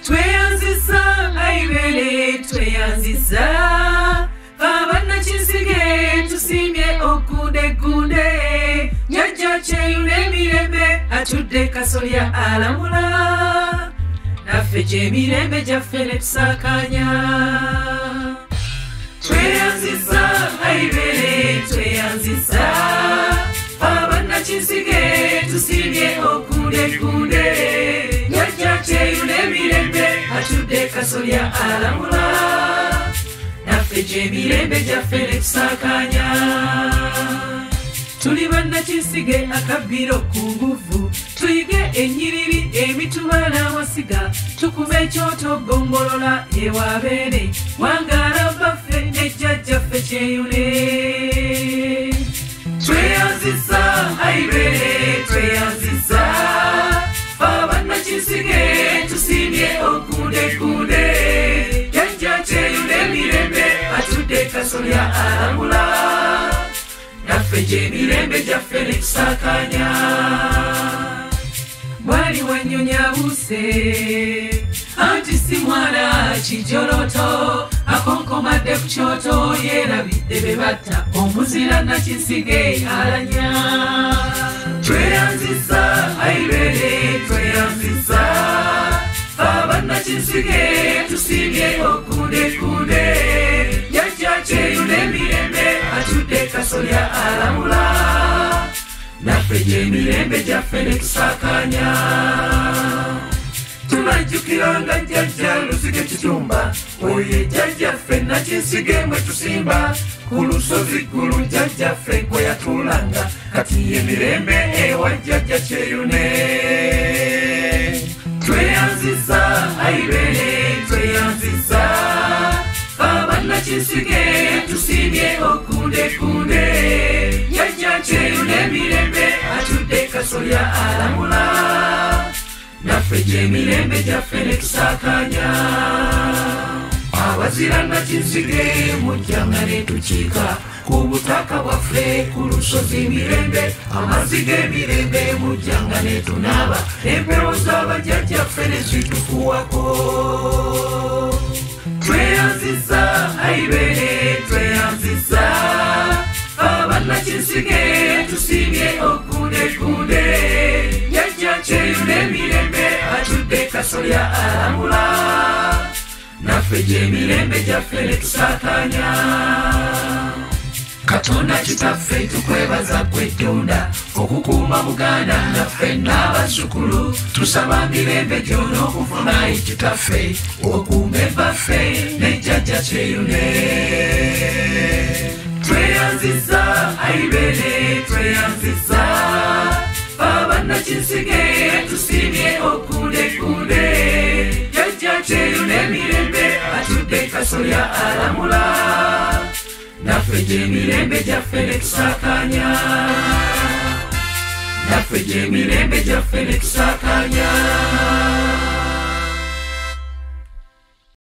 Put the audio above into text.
tweyanziza ayibere tweyanziza abana kinsige tusimye okundekunde nyajja kyeyune mirembe atudde kasolya alamula naffe gyemirembe gyaffe ne tusakanya tweyanziza ayibere tweyanziza abana kinsige tusimye okundekunde nyajja kyeyune mirembe atudde kasolya alamula naffe gyemirembe gyaffe ne tusakanya tuli bannakinsige akabbiro ku nguvu tuyige ennyiriri emituba n'amasiga tukuba ekyoto gombolola ewabeere wangaala baffe ne jjajjaffe kyeyune tweyanziza ayibere tweyanziza abannakinsige tusimye okundekunde jjajja kyeyune mirembe atudde kasolya alamula naffe gyemirembe gyaffe ne tusakanya bwali wanyonya buse anti si mwana kijoloto akonkomadde ku kyoto yeerabidde be batta omuzira nakinsige alanya tweyanziza ayibere tweyanziza abannakinsige tusimye okundekunde jjajja kyeyune mirembe atudde kasolya alamula naffe gyemirembe gyaffe ne tusakanya tulajjukiranga jjajja luzige kitumba oye jjajjaffe nakinsige mwe tusimba ku lusozi ggulu jjajjaffe kwe yatuulanga kati yemirembe ewa jjajja kyeyune tweyanziza ayibere tweyanziza abannakinsige tusimye okundekunde jjajja kyeyune mirembe atudde kasolya alamula naffe gyemirembe gyaffe ne tusakanya abazira nakinsige mujjanga ne tukiika ku butaka bwaffe ku lusozi mirembe amazzi g'emirembe mujjanga ne tunaaba empewo z'abajjajjaffe ne zitufuwako tweyanziza ayibere tweyanziza abannakinsige tusimye okundekunde jjajja kyeyune mirembe atudde kasolya alamula naffe gyemirembe gyaffe ne tusakanya katonda kitaffe tukwebaza gw'ettunda okukuuma buganda naffe n'abazzukulu tusaba mirembe gyona okufuna ekitaffe okuuma ebbaffe ne jjajja kyeyune tweyanziza ayibere tweyanziza abannakinsige tusimye okundekunde jjajja kyeyune mirembe atudde kasolya alamula naffe gyemirembe gyaffe ne tusakanya naffe gyemirembe gyaffe ne tusakanya